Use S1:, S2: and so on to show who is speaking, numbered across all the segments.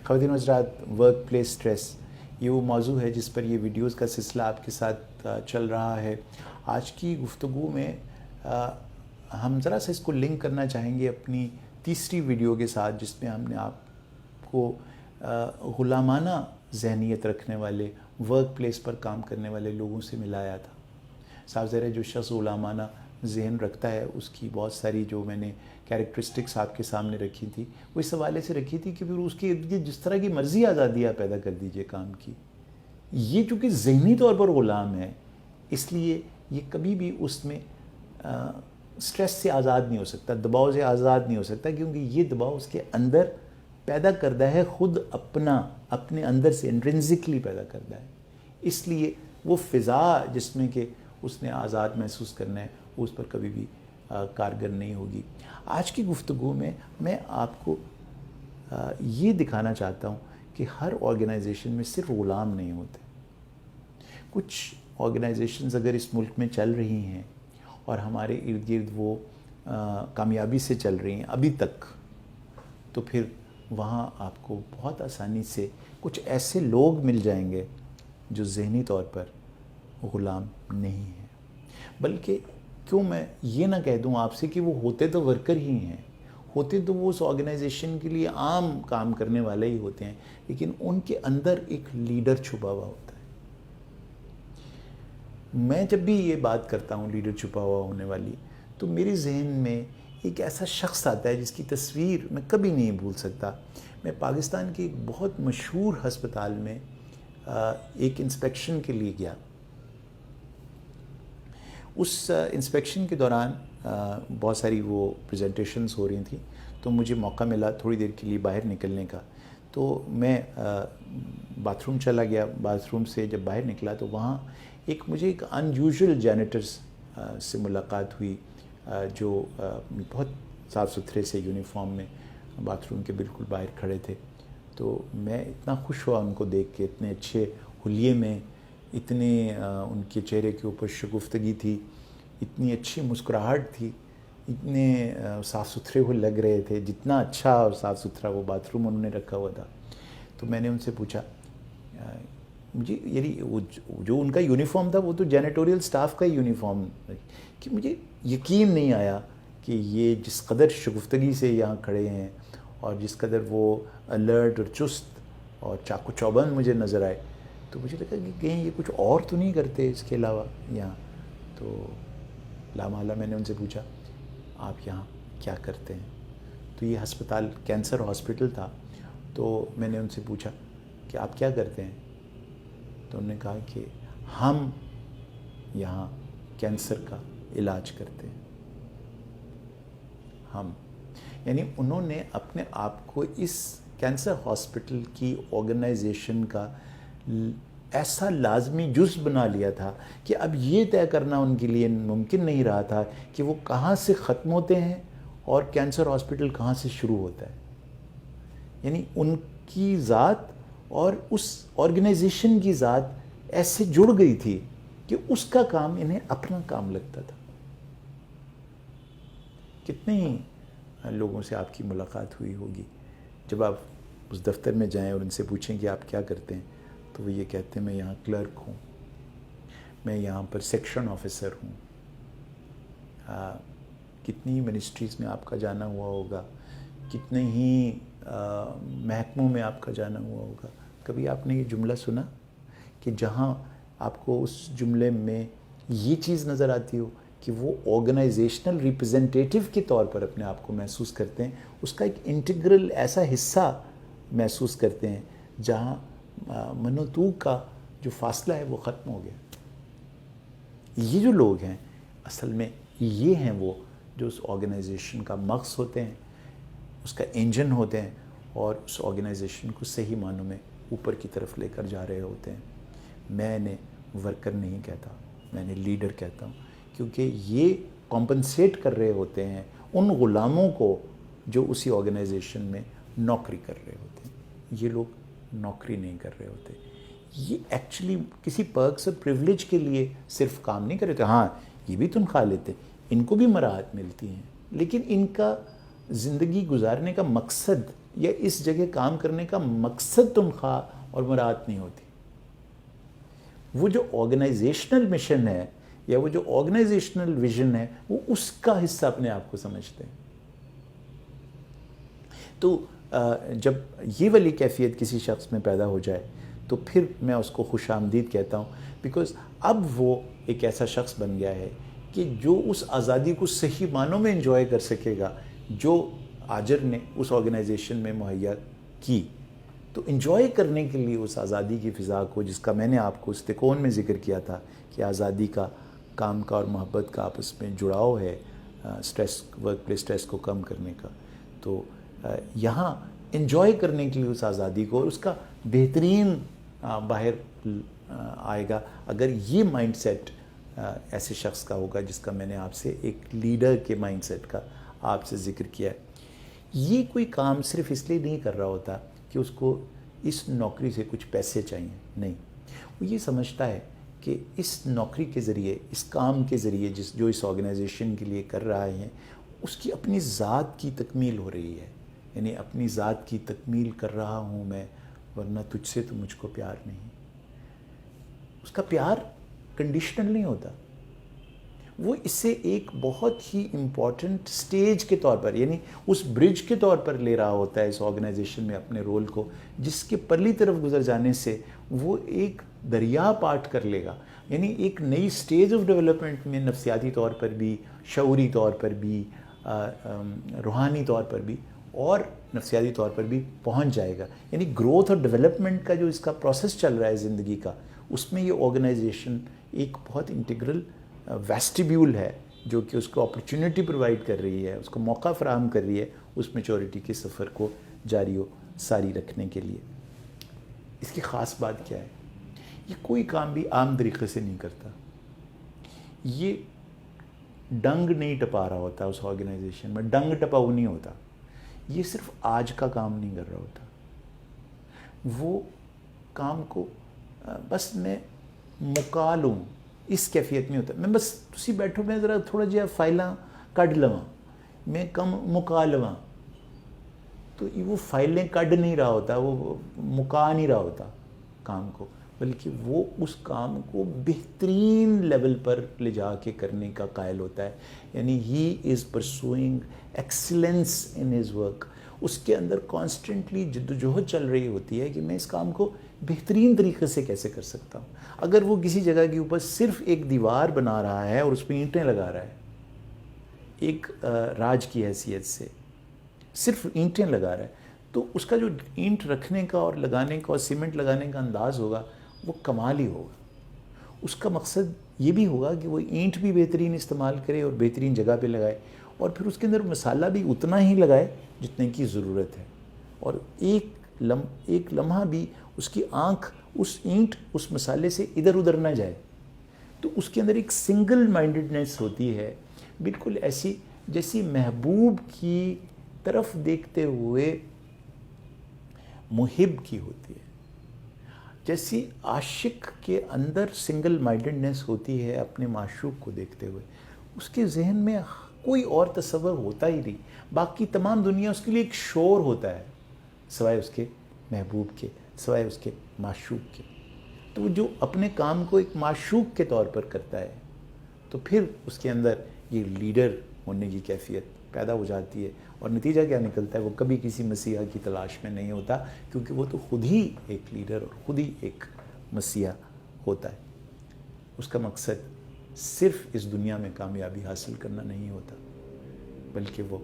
S1: ख़वातीन व हज़रात, work place stress, ये वो मौजू है जिस पर ये वीडियोज़ का सिलसिला आपके साथ चल रहा है। आज की गुफ्तगू में हम ज़रा सा इसको लिंक करना चाहेंगे अपनी तीसरी वीडियो के साथ, जिसमें हमने आपको ग़ुलामाना ज़हनियत रखने वाले, वर्क प्लेस पर काम करने वाले लोगों से मिलाया था। साफ ज़ाहिर है जो शख्स ग़ुलामाना ज़हन रखता है उसकी बहुत सारी जो मैंने कैरेक्टरिस्टिक्स आपके सामने रखी थी वो इस हवाले से रखी थी कि फिर उसके इर्द गिर्द जिस तरह की मर्ज़ी आज़ादी आप पैदा कर दीजिए काम की, ये चूँकि ज़हनी तौर पर ग़ुलाम है इसलिए ये कभी भी उसमें स्ट्रेस से आज़ाद नहीं हो सकता, दबाव से आज़ाद नहीं हो सकता, क्योंकि ये दबाव उसके अंदर पैदा करता है, ख़ुद अपने अंदर से इंट्रिंसिकली पैदा करता है। इसलिए वो फ़िज़ा जिसमें कि उसने आज़ाद महसूस करना है वो उस पर कभी भी कारगर नहीं होगी। आज की गुफ्तगू में मैं आपको ये दिखाना चाहता हूँ कि हर ऑर्गेनाइजेशन में सिर्फ ग़ुलाम नहीं होते। कुछ ऑर्गेनाइजेशंस अगर इस मुल्क में चल रही हैं और हमारे इर्द गिर्द वो कामयाबी से चल रही हैं अभी तक, तो फिर वहाँ आपको बहुत आसानी से कुछ ऐसे लोग मिल जाएंगे जो ज़हनी तौर पर ग़ुलाम नहीं हैं। बल्कि क्यों मैं ये ना कह दूँ आपसे कि वो होते तो वर्कर ही हैं, होते तो वो उस ऑर्गेनाइजेशन के लिए आम काम करने वाले ही होते हैं, लेकिन उनके अंदर एक लीडर छुपा हुआ होता है। मैं जब भी ये बात करता हूँ लीडर छुपा हुआ होने वाली, तो मेरे जहन में एक ऐसा शख्स आता है जिसकी तस्वीर मैं कभी नहीं भूल सकता। मैं पाकिस्तान के एक बहुत मशहूर हस्पताल में एक इंस्पेक्शन के लिए गया। उस इंस्पेक्शन के दौरान बहुत सारी वो प्रेजेंटेशंस हो रही थी, तो मुझे मौका मिला थोड़ी देर के लिए बाहर निकलने का। तो मैं बाथरूम चला गया। बाथरूम से जब बाहर निकला तो वहाँ मुझे एक अनयूजुअल जैनिटर्स से मुलाकात हुई, जो बहुत साफ़ सुथरे से यूनिफॉर्म में बाथरूम के बिल्कुल बाहर खड़े थे। तो मैं इतना खुश हुआ उनको देख के, इतने अच्छे हुलिये में, इतने उनके चेहरे के ऊपर शगुफ्तगी थी, इतनी अच्छी मुस्कुराहट थी, इतने साफ़ सुथरे वो लग रहे थे, जितना अच्छा और साफ़ सुथरा वो बाथरूम उन्होंने रखा हुआ था। तो मैंने उनसे पूछा, मुझे यानी वो जो उनका यूनिफॉर्म था वो तो जैनिटोरियल स्टाफ का ही यूनिफॉर्म, कि मुझे यकीन नहीं आया कि ये जिस कदर शगुफ्तगी से यहाँ खड़े हैं और जिस कदर वो अलर्ट और चुस्त और चाकू चौबंद मुझे नज़र आए, तो मुझे लगा कि कहीं ये कुछ और तो नहीं करते इसके अलावा यहाँ। तो लामाला मैंने उनसे पूछा, आप यहाँ क्या करते हैं? तो ये हस्पताल कैंसर हॉस्पिटल था। तो मैंने उनसे पूछा कि आप क्या करते हैं? तो उन्होंने कहा कि हम यहाँ कैंसर का इलाज करते हैं। हम यानी उन्होंने अपने आप को इस कैंसर हॉस्पिटल की ऑर्गेनाइजेशन का ऐसा लाजमी जुज़ बना लिया था कि अब ये तय करना उनके लिए मुमकिन नहीं रहा था कि वो कहाँ से ख़त्म होते हैं और कैंसर हॉस्पिटल कहाँ से शुरू होता है। यानी उनकी ज़ात और उस ऑर्गेनाइजेशन की ज़ात ऐसे जुड़ गई थी कि उसका काम इन्हें अपना काम लगता था। कितने ही लोगों से आपकी मुलाकात हुई होगी, जब आप उस दफ्तर में जाएं और उनसे पूछें कि आप क्या करते हैं, तो वो ये कहते हैं मैं यहाँ क्लर्क हूँ, मैं यहाँ पर सेक्शन ऑफिसर हूँ। कितनी ही मिनिस्ट्रीज़ में आपका जाना हुआ होगा, कितने ही महकमों में आपका जाना हुआ होगा। कभी आपने ये जुमला सुना कि जहाँ आपको उस जुमले में ये चीज़ नज़र आती हो कि वो ऑर्गेनाइजेशनल रिप्रेजेंटेटिव के तौर पर अपने आप को महसूस करते हैं, उसका एक इंटीग्रल ऐसा हिस्सा महसूस करते हैं जहाँ मनोतू का जो फासला है वो ख़त्म हो गया। ये जो लोग हैं असल में ये हैं वो जो उस ऑर्गेनाइजेशन का मग़ज़ होते हैं, उसका इंजन होते हैं और उस ऑर्गेनाइजेशन को सही मानों में ऊपर की तरफ लेकर जा रहे होते हैं। मैंने वर्कर नहीं कहता, मैंने लीडर कहता हूँ, क्योंकि ये कॉम्पनसेट कर रहे होते हैं उन ग़ुलामों को जो उसी ऑर्गेनाइजेशन में नौकरी कर रहे होते हैं। ये लोग नौकरी नहीं कर रहे होते, ये एक्चुअली किसी पर्क्स और प्रिविलेज के लिए सिर्फ काम नहीं कर रहे थे। हाँ, ये भी तनख्वाह लेते, इनको भी मराहत मिलती हैं, लेकिन इनका ज़िंदगी गुजारने का मकसद یا اس جگہ کام کرنے کا مقصد تنخواہ اور مراد نہیں ہوتی. وہ جو آرگنائزیشنل مشن ہے یا وہ جو آرگنائزیشنل ویژن ہے وہ اس کا حصہ اپنے آپ کو سمجھتے ہیں. تو جب یہ والی کیفیت کسی شخص میں پیدا ہو جائے تو پھر میں اس کو خوش آمدید کہتا ہوں، بیکاز اب وہ ایک ایسا شخص بن گیا ہے کہ جو اس آزادی کو صحیح معنوں میں انجوائے کر سکے گا جو آجر نے اس آرگنائزیشن میں مہیا کی. تو انجوائے کرنے کے لیے اس آزادی کی فضا کو، جس کا میں نے آپ کو استقون میں ذکر کیا تھا کہ آزادی کا، کام کا اور محبت کا آپس میں جڑاؤ ہے سٹریس، ورک پلیس سٹریس کو کم کرنے کا، تو یہاں انجوائے کرنے کے لیے اس آزادی کو اور اس کا بہترین باہر آئے گا اگر یہ مائنڈ سیٹ ایسے شخص کا ہوگا جس کا میں نے آپ سے ایک لیڈر کے مائنڈ سیٹ کا آپ سے ذکر کیا ہے. یہ کوئی کام صرف اس لیے نہیں کر رہا ہوتا کہ اس کو اس نوکری سے کچھ پیسے چاہیے، نہیں، وہ یہ سمجھتا ہے کہ اس نوکری کے ذریعے، اس کام کے ذریعے جو اس آرگنائزیشن کے لیے کر رہا ہے اس کی اپنی ذات کی تکمیل ہو رہی ہے. یعنی اپنی ذات کی تکمیل کر رہا ہوں میں، ورنہ تجھ سے تو مجھ کو پیار نہیں. اس کا پیار کنڈیشنل نہیں ہوتا، وہ اسے ایک بہت ہی امپورٹنٹ سٹیج کے طور پر، یعنی اس برج کے طور پر لے رہا ہوتا ہے اس آرگنائزیشن میں اپنے رول کو، جس کے پرلی طرف گزر جانے سے وہ ایک دریا پاٹ کر لے گا. یعنی ایک نئی سٹیج آف ڈیولپمنٹ میں نفسیاتی طور پر بھی، شعوری طور پر بھی، روحانی طور پر بھی اور نفسیاتی طور پر بھی پہنچ جائے گا. یعنی گروتھ اور ڈیولپمنٹ کا جو اس کا پروسیس چل رہا ہے زندگی کا، اس میں یہ آرگنائزیشن ایک بہت انٹیگرل ویسٹیبیول ہے جو کہ اس کو اپرچونٹی پرووائڈ کر رہی ہے، اس کو موقع فراہم کر رہی ہے اس میچورٹی کے سفر کو جاری و ساری رکھنے کے لیے. اس کی خاص بات کیا ہے؟ یہ کوئی کام بھی عام طریقے سے نہیں کرتا. یہ ڈنگ نہیں ٹپا رہا ہوتا اس آرگنائزیشن میں، ڈنگ ٹپاؤ نہیں ہوتا. یہ صرف آج کا کام نہیں کر رہا ہوتا. وہ کام کو بس میں مکا لوں اس کیفیت میں ہوتا ہے. میں بس تسی بیٹھو، میں ذرا تھوڑا جہا فائلاں کڈ لواں، میں کم مکا لواں. تو وہ فائلیں کڈ نہیں رہا ہوتا، وہ مکا نہیں رہا ہوتا کام کو، بلکہ وہ اس کام کو بہترین لیول پر لے جا کے کرنے کا قائل ہوتا ہے. یعنی he is pursuing excellence in his work. اس کے اندر کانسٹنٹلی جد و جہد چل رہی ہوتی ہے کہ میں اس کام کو بہترین طریقے سے کیسے کر سکتا ہوں. اگر وہ کسی جگہ کے اوپر صرف ایک دیوار بنا رہا ہے اور اس پہ اینٹیں لگا رہا ہے، ایک راج کی حیثیت سے صرف اینٹیں لگا رہا ہے، تو اس کا جو اینٹ رکھنے کا اور لگانے کا اور سیمنٹ لگانے کا انداز ہوگا وہ کمال ہی ہوگا. اس کا مقصد یہ بھی ہوگا کہ وہ اینٹ بھی بہترین استعمال کرے اور بہترین جگہ پہ لگائے، اور پھر اس کے اندر مسالہ بھی اتنا ہی لگائے جتنے کی ضرورت ہے، اور ایک لمحہ بھی اس کی آنکھ اس اینٹ اس مسالے سے ادھر ادھر نہ جائے. تو اس کے اندر ایک سنگل مائنڈڈنیس ہوتی ہے، بالکل ایسی جیسی محبوب کی طرف دیکھتے ہوئے محب کی ہوتی ہے. جیسی عاشق کے اندر سنگل مائنڈڈنیس ہوتی ہے اپنے معشوق کو دیکھتے ہوئے، اس کے ذہن میں کوئی اور تصور ہوتا ہی نہیں. باقی تمام دنیا اس کے لیے ایک شور ہوتا ہے سوائے اس کے محبوب کے، سوائے اس کے معشوق کے. تو وہ جو اپنے کام کو ایک معشوق کے طور پر کرتا ہے تو پھر اس کے اندر یہ لیڈر ہونے کی کیفیت پیدا ہو جاتی ہے. اور نتیجہ کیا نکلتا ہے؟ وہ کبھی کسی مسیحا کی تلاش میں نہیں ہوتا، کیونکہ وہ تو خود ہی ایک لیڈر اور خود ہی ایک مسیحا ہوتا ہے. اس کا مقصد صرف اس دنیا میں کامیابی حاصل کرنا نہیں ہوتا، بلکہ وہ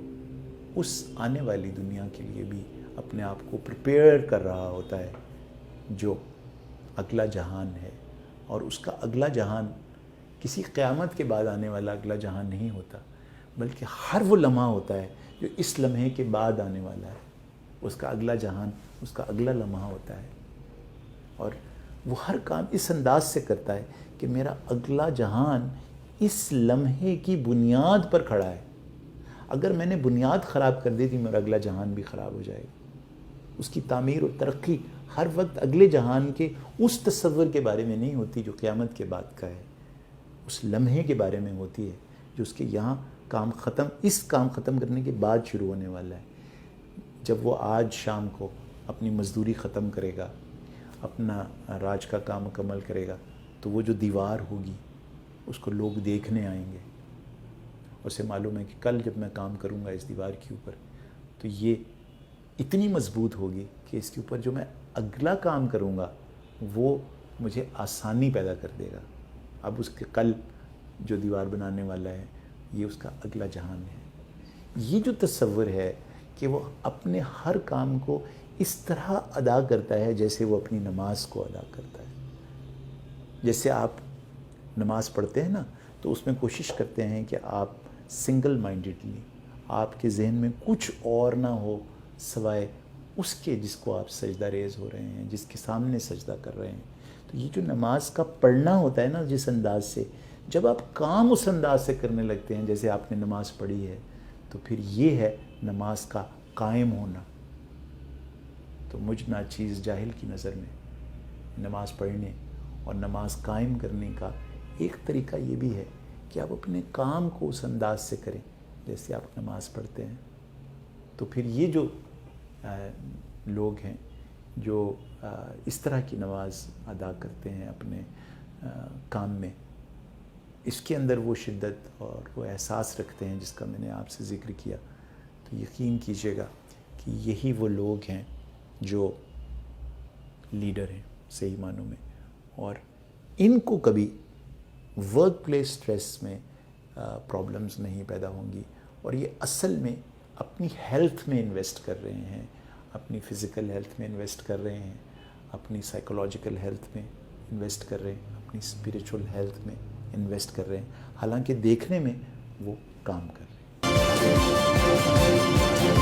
S1: اس آنے والی دنیا کے لیے بھی اپنے آپ کو پریپیئر کر رہا ہوتا ہے جو اگلا جہان ہے. اور اس کا اگلا جہان کسی قیامت کے بعد آنے والا اگلا جہان نہیں ہوتا، بلکہ ہر وہ لمحہ ہوتا ہے جو اس لمحے کے بعد آنے والا ہے. اس کا اگلا جہان، اس کا اگلا لمحہ ہوتا ہے، اور وہ ہر کام اس انداز سے کرتا ہے کہ میرا اگلا جہان اس لمحے کی بنیاد پر کھڑا ہے. اگر میں نے بنیاد خراب کر دی تھی میرا اگلا جہان بھی خراب ہو جائے گا. اس کی تعمیر اور ترقی ہر وقت اگلے جہان کے اس تصور کے بارے میں نہیں ہوتی جو قیامت کے بعد کا ہے، اس لمحے کے بارے میں ہوتی ہے جو اس کے یہاں کام ختم، اس کام ختم کرنے کے بعد شروع ہونے والا ہے. जब वो आज शाम को अपनी मज़दूरी ख़त्म करेगा, अपना राज का काम मुकम्मल करेगा, तो वो जो दीवार होगी उसको लोग देखने आएंगे। उसे मालूम है कि कल जब मैं काम करूँगा इस दीवार के ऊपर तो ये इतनी मजबूत होगी कि इसके ऊपर जो मैं अगला काम करूँगा वो मुझे आसानी पैदा कर देगा। अब उसके कल जो दीवार बनाने वाला है ये उसका अगला जहान है। ये जो तस्वर है कि वो अपने हर काम को इस तरह अदा करता है जैसे वो अपनी नमाज को अदा करता है। जैसे आप नमाज पढ़ते हैं ना, तो उसमें कोशिश करते हैं कि आप सिंगल माइंडेडली, आपके जहन में कुछ और ना हो सवाए उसके जिसको आप सजदा रेज़ हो रहे हैं, जिसके सामने सजदा कर रहे हैं। तो ये जो नमाज का पढ़ना होता है ना, जिस अंदाज से जब आप काम उस अंदाज से करने लगते हैं जैसे आपने नमाज पढ़ी है, तो फिर ये है नमाज का कायम होना। तो मुझ नाचीज़ जाहिल की नज़र में नमाज पढ़ने और नमाज कायम करने का एक तरीका ये भी है कि आप अपने काम को उस अंदाज से करें जैसे आप नमाज पढ़ते हैं। तो फिर ये जो लोग हैं जो इस तरह की नमाज अदा करते हैं अपने काम में, इसके अंदर वो शिद्दत और वो एहसास रखते हैं जिसका मैंने आपसे ज़िक्र किया, तो यकीन कीजिएगा कि यही वो लोग हैं जो लीडर हैं सही मानों में। और इनको कभी वर्क प्लेस स्ट्रेस में प्रॉब्लम्स नहीं पैदा होंगी। और ये असल में अपनी हेल्थ में इन्वेस्ट कर रहे हैं, अपनी फ़िज़िकल हेल्थ में इन्वेस्ट कर रहे हैं, अपनी साइकोलॉजिकल हेल्थ में इन्वेस्ट कर रहे हैं, अपनी स्पिरिचुअल हेल्थ में इन्वेस्ट कर रहे हैं, हालांकि देखने में वो काम कर रहे हैं।